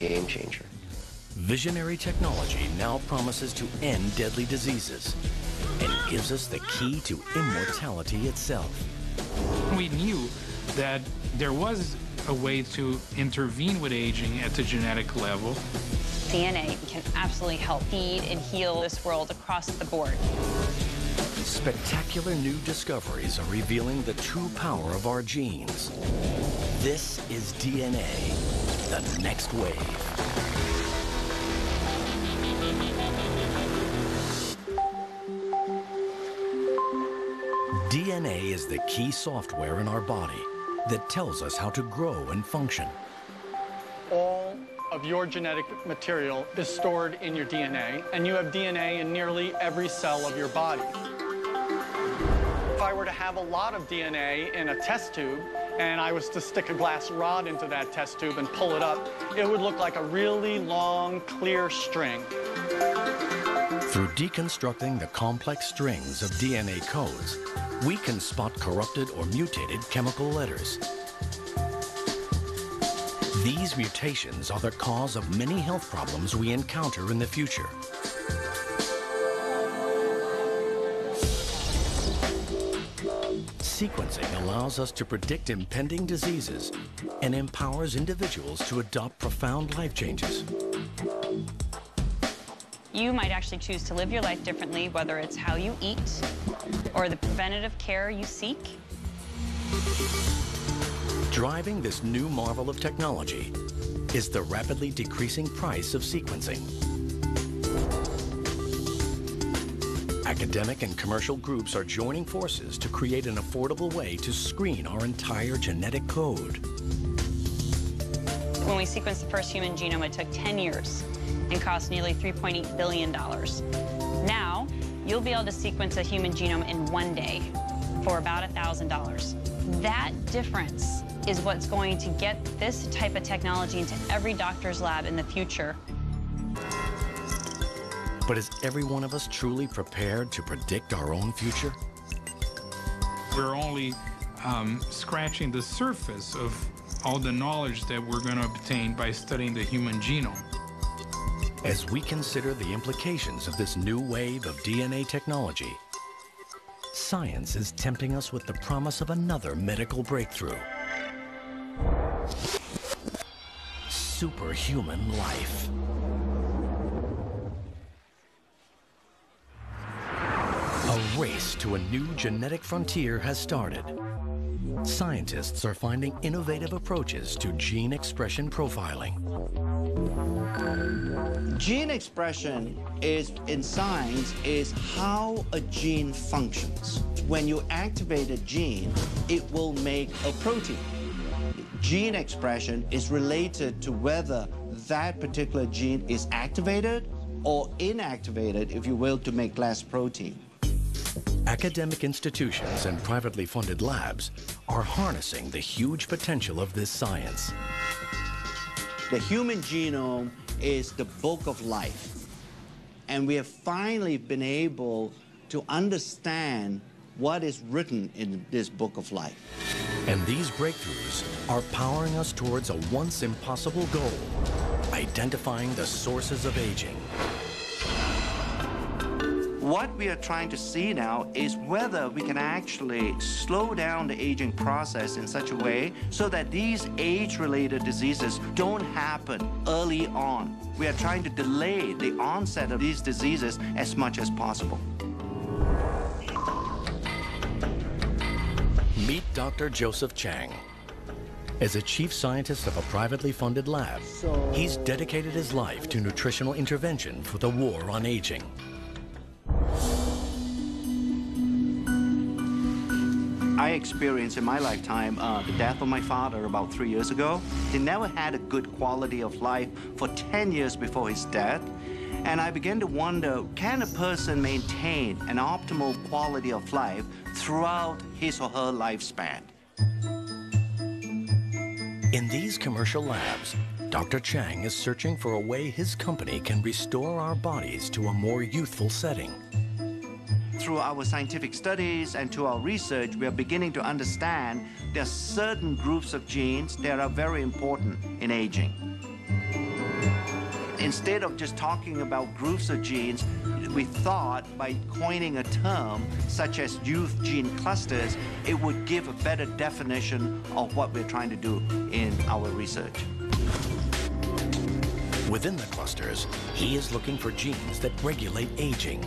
game changer. Visionary technology now promises to end deadly diseases and gives us the key to immortality itself. We knew that there was a way to intervene with aging at the genetic level. DNA can absolutely help feed and heal this world across the board. Spectacular new discoveries are revealing the true power of our genes. This is DNA, the next wave. DNA is the key software in our body that tells us how to grow and function. All of your genetic material is stored in your DNA, and you have DNA in nearly every cell of your body. If I were to have a lot of DNA in a test tube, and I was to stick a glass rod into that test tube and pull it up, it would look like a really long, clear string. Through deconstructing the complex strings of DNA codes, we can spot corrupted or mutated chemical letters. These mutations are the cause of many health problems we encounter in the future. Sequencing allows us to predict impending diseases and empowers individuals to adopt profound life changes. You might actually choose to live your life differently, whether it's how you eat or the preventative care you seek. Driving this new marvel of technology is the rapidly decreasing price of sequencing. Academic and commercial groups are joining forces to create an affordable way to screen our entire genetic code. When we sequenced the first human genome, it took 10 years and cost nearly $3.8 billion. Now, you'll be able to sequence a human genome in one day for about $1,000. That difference is what's going to get this type of technology into every doctor's lab in the future. But is every one of us truly prepared to predict our own future? We're only scratching the surface of all the knowledge that we're going to obtain by studying the human genome. As we consider the implications of this new wave of DNA technology, science is tempting us with the promise of another medical breakthrough. Superhuman life. A race to a new genetic frontier has started. Scientists are finding innovative approaches to gene expression profiling. Gene expression in science is how a gene functions. When you activate a gene, it will make a protein. Gene expression is related to whether that particular gene is activated or inactivated, if you will, to make less protein. Academic institutions and privately funded labs are harnessing the huge potential of this science. The human genome is the book of life, and we have finally been able to understand what is written in this book of life. And these breakthroughs are powering us towards a once impossible goal, identifying the sources of aging. What we are trying to see now is whether we can actually slow down the aging process in such a way so that these age-related diseases don't happen early on. We are trying to delay the onset of these diseases as much as possible. Meet Dr. Joseph Chang. As a chief scientist of a privately funded lab, he's dedicated his life to nutritional intervention for the war on aging. I experienced in my lifetime the death of my father about 3 years ago. He never had a good quality of life for 10 years before his death. And I began to wonder, can a person maintain an optimal quality of life throughout his or her lifespan? In these commercial labs, Dr. Chang is searching for a way his company can restore our bodies to a more youthful setting. Through our scientific studies and to our research, we are beginning to understand there are certain groups of genes that are very important in aging. Instead of just talking about groups of genes, we thought by coining a term such as youth gene clusters, it would give a better definition of what we're trying to do in our research. Within the clusters, he is looking for genes that regulate aging.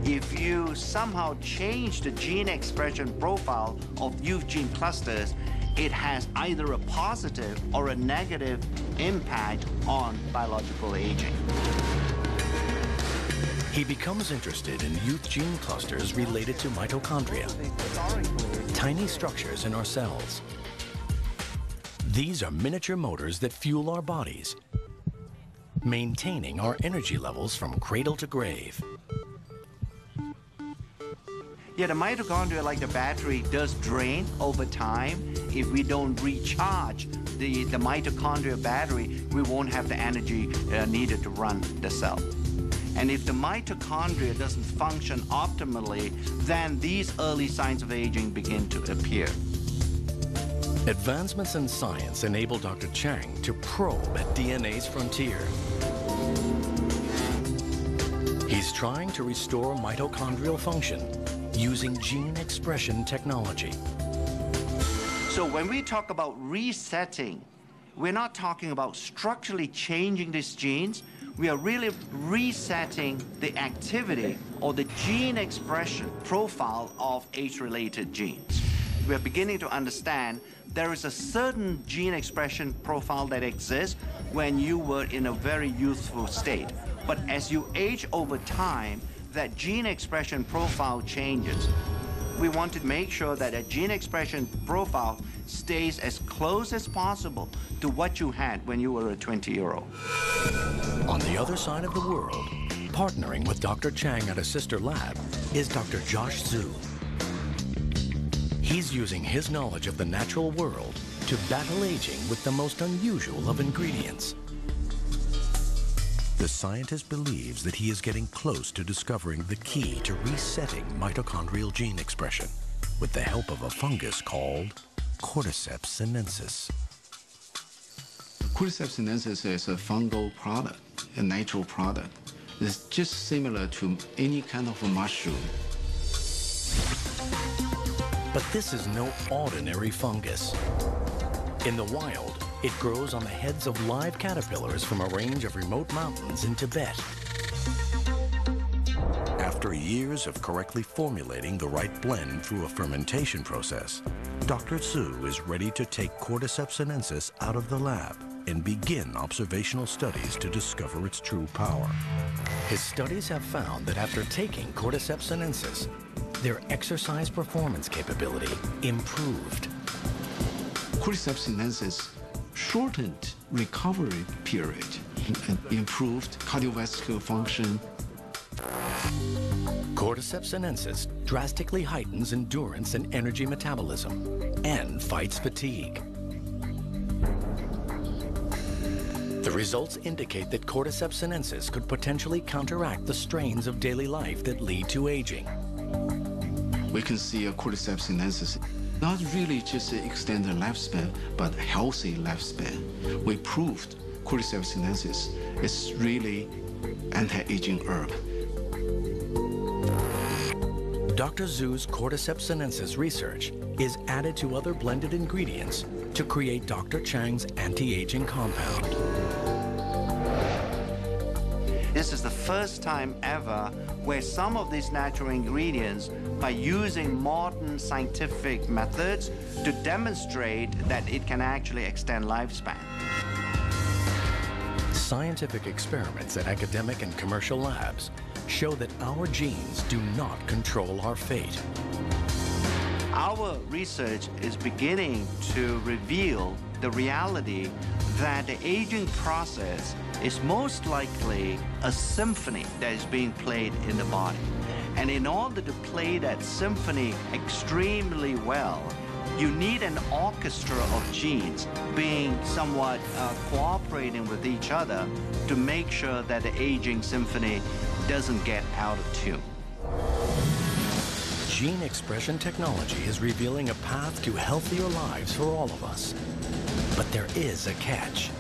If you somehow change the gene expression profile of youth gene clusters, it has either a positive or a negative impact on biological aging. He becomes interested in youth gene clusters related to mitochondria, tiny structures in our cells. These are miniature motors that fuel our bodies, maintaining our energy levels from cradle to grave. Yeah, the mitochondria, like the battery, does drain over time. If we don't recharge the mitochondria battery, we won't have the energy needed to run the cell. And if the mitochondria doesn't function optimally, then these early signs of aging begin to appear. Advancements in science enable Dr. Chang to probe at DNA's frontier. He's trying to restore mitochondrial function using gene expression technology. So when we talk about resetting, we're not talking about structurally changing these genes. We are really resetting the activity or the gene expression profile of age-related genes. We're beginning to understand there is a certain gene expression profile that exists when you were in a very youthful state. But as you age over time, that gene expression profile changes. We want to make sure that a gene expression profile stays as close as possible to what you had when you were a 20-year-old. On the other side of the world, partnering with Dr. Chang at a sister lab, is Dr. Josh Zhu. He's using his knowledge of the natural world to battle aging with the most unusual of ingredients. The scientist believes that he is getting close to discovering the key to resetting mitochondrial gene expression with the help of a fungus called Cordyceps sinensis. Cordyceps sinensis is a fungal product, a natural product. It's just similar to any kind of a mushroom. But this is no ordinary fungus. In the wild, it grows on the heads of live caterpillars from a range of remote mountains in Tibet. After years of correctly formulating the right blend through a fermentation process, Dr. Zhu is ready to take Cordyceps sinensis out of the lab and begin observational studies to discover its true power. His studies have found that after taking Cordyceps sinensis, their exercise performance capability improved. Cordyceps sinensis shortened recovery period and improved cardiovascular function. Cordyceps sinensis drastically heightens endurance and energy metabolism and fights fatigue. The results indicate that Cordyceps sinensis could potentially counteract the strains of daily life that lead to aging. We can see a Cordyceps sinensis not really just extend the lifespan, but healthy lifespan. We proved Cordyceps sinensis is really anti-aging herb. Dr. Zhu's Cordyceps sinensis research is added to other blended ingredients to create Dr. Chang's anti-aging compound. This is the first time ever where some of these natural ingredients, by using modern scientific methods, to demonstrate that it can actually extend lifespan. Scientific experiments at academic and commercial labs show that our genes do not control our fate. Our research is beginning to reveal the reality that the aging process is most likely a symphony that is being played in the body. And in order to play that symphony extremely well, you need an orchestra of genes being somewhat cooperating with each other to make sure that the aging symphony doesn't get out of tune. Gene expression technology is revealing a path to healthier lives for all of us. But there is a catch.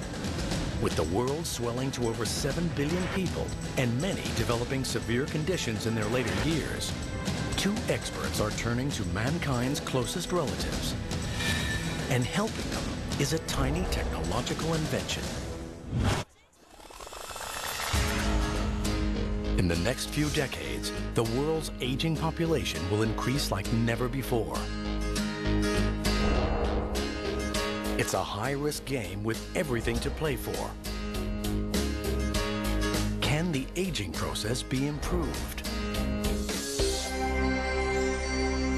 With the world swelling to over 7 billion people and many developing severe conditions in their later years, 2 experts are turning to mankind's closest relatives. And helping them is a tiny technological invention. In the next few decades, the world's aging population will increase like never before. It's a high-risk game with everything to play for. Can the aging process be improved?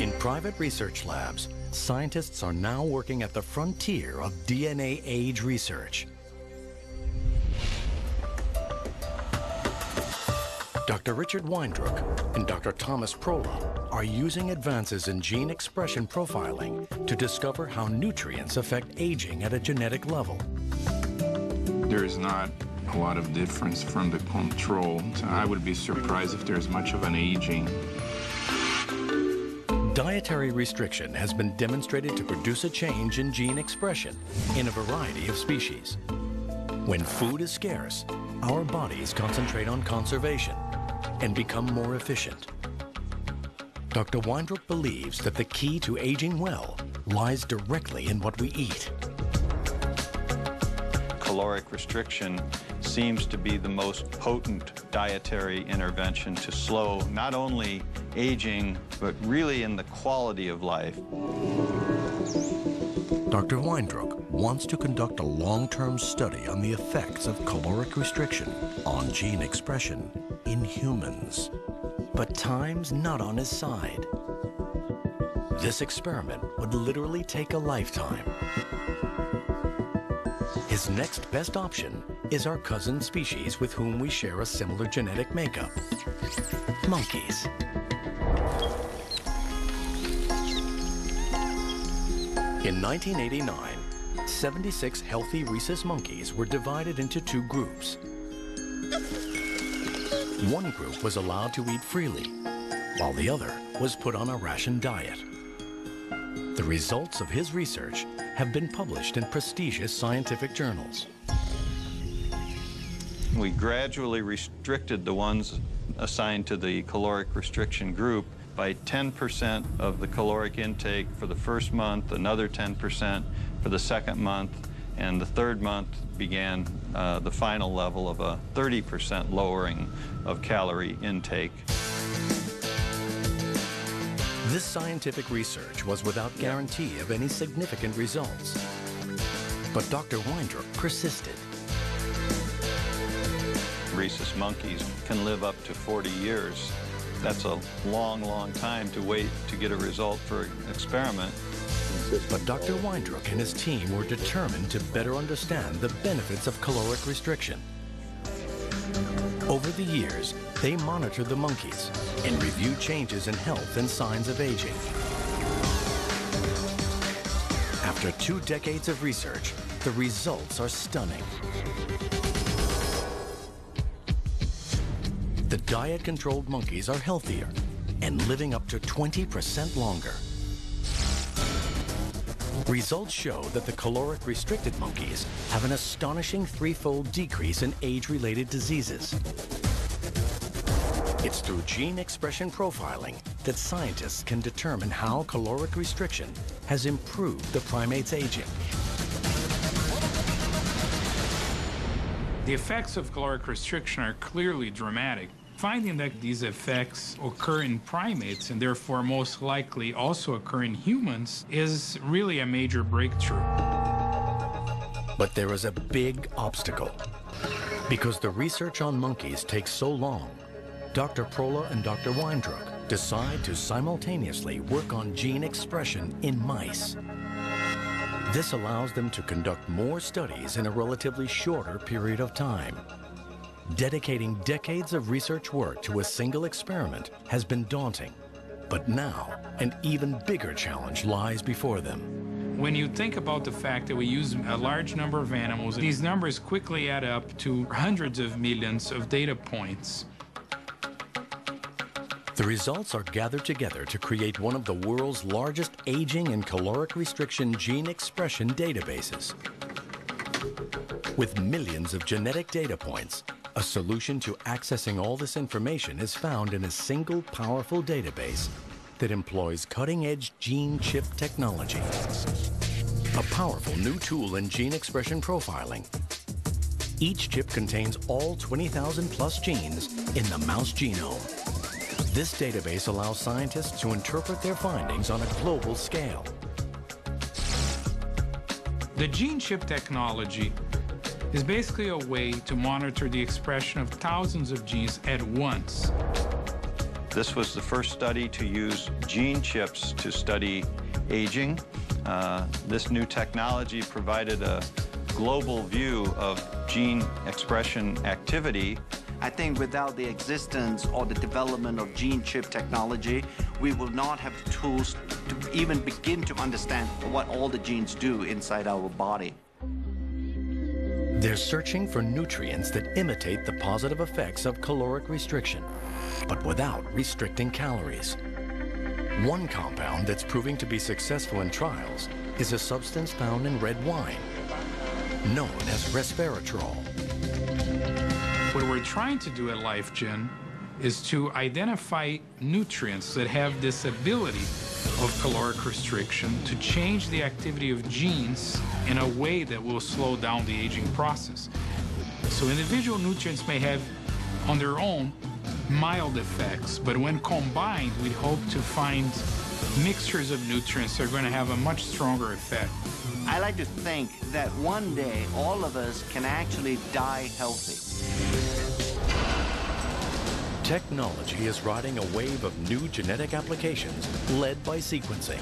In private research labs, scientists are now working at the frontier of DNA age research. Dr. Richard Weindruck and Dr. Thomas Prola are using advances in gene expression profiling to discover how nutrients affect aging at a genetic level. There is not a lot of difference from the control. I would be surprised if there's much of an aging. Dietary restriction has been demonstrated to produce a change in gene expression in a variety of species. When food is scarce, our bodies concentrate on conservation and become more efficient. Dr. Weindruck believes that the key to aging well lies directly in what we eat. Caloric restriction seems to be the most potent dietary intervention to slow not only aging, but really in the quality of life. Dr. Weindruck wants to conduct a long-term study on the effects of caloric restriction on gene expression in humans. But time's not on his side. This experiment would literally take a lifetime. His next best option is our cousin species with whom we share a similar genetic makeup, monkeys. In 1989, 76 healthy rhesus monkeys were divided into 2 groups. One group was allowed to eat freely, while the other was put on a ration diet. The results of his research have been published in prestigious scientific journals. We gradually restricted the ones assigned to the caloric restriction group by 10% of the caloric intake for the first month, another 10% for the second month, and the third month began the final level of a 30% lowering of calorie intake. This scientific research was without guarantee of any significant results. But Dr. Weindruck persisted. Rhesus monkeys can live up to 40 years. That's a long, long time to wait to get a result for an experiment. But Dr. Weindruck and his team were determined to better understand the benefits of caloric restriction. Over the years, they monitored the monkeys and reviewed changes in health and signs of aging. After 2 decades of research, the results are stunning. The diet-controlled monkeys are healthier and living up to 20% longer. Results show that the caloric-restricted monkeys have an astonishing 3-fold decrease in age-related diseases. It's through gene expression profiling that scientists can determine how caloric restriction has improved the primate's aging. The effects of caloric restriction are clearly dramatic. Finding that these effects occur in primates and therefore most likely also occur in humans is really a major breakthrough. But there is a big obstacle. Because the research on monkeys takes so long, Dr. Prola and Dr. Weindruck decide to simultaneously work on gene expression in mice. This allows them to conduct more studies in a relatively shorter period of time. Dedicating decades of research work to a single experiment has been daunting, but now an even bigger challenge lies before them. When you think about the fact that we use a large number of animals, these numbers quickly add up to hundreds of millions of data points. The results are gathered together to create one of the world's largest aging and caloric restriction gene expression databases. With millions of genetic data points, a solution to accessing all this information is found in a single powerful database that employs cutting-edge gene chip technology. A powerful new tool in gene expression profiling. Each chip contains all 20,000 plus genes in the mouse genome. This database allows scientists to interpret their findings on a global scale. The gene chip technology is basically a way to monitor the expression of thousands of genes at once. This was the first study to use gene chips to study aging. This new technology provided a global view of gene expression activity. I think without the existence or the development of gene chip technology, we will not have the tools to even begin to understand what all the genes do inside our body. They're searching for nutrients that imitate the positive effects of caloric restriction, but without restricting calories. One compound that's proving to be successful in trials is a substance found in red wine, known as resveratrol. What we're trying to do at LifeGen is to identify nutrients that have this ability of caloric restriction to change the activity of genes in a way that will slow down the aging process. So individual nutrients may have, on their own, mild effects, but when combined, we hope to find mixtures of nutrients that are going to have a much stronger effect. I like to think that one day all of us can actually die healthy. Technology is riding a wave of new genetic applications led by sequencing,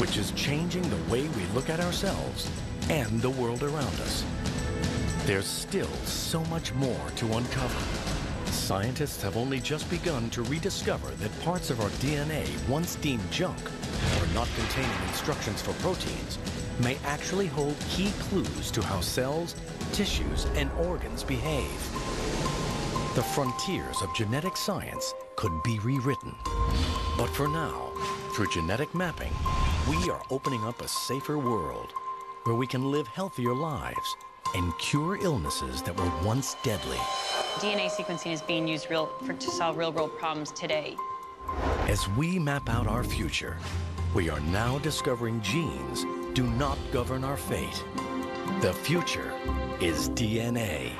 which is changing the way we look at ourselves and the world around us. There's still so much more to uncover. Scientists have only just begun to rediscover that parts of our DNA, once deemed junk or not containing instructions for proteins, may actually hold key clues to how cells, tissues, and organs behave. The frontiers of genetic science could be rewritten. But for now, through genetic mapping, we are opening up a safer world where we can live healthier lives and cure illnesses that were once deadly. DNA sequencing is being used to solve real-world problems today. As we map out our future, we are now discovering genes do not govern our fate. The future is DNA.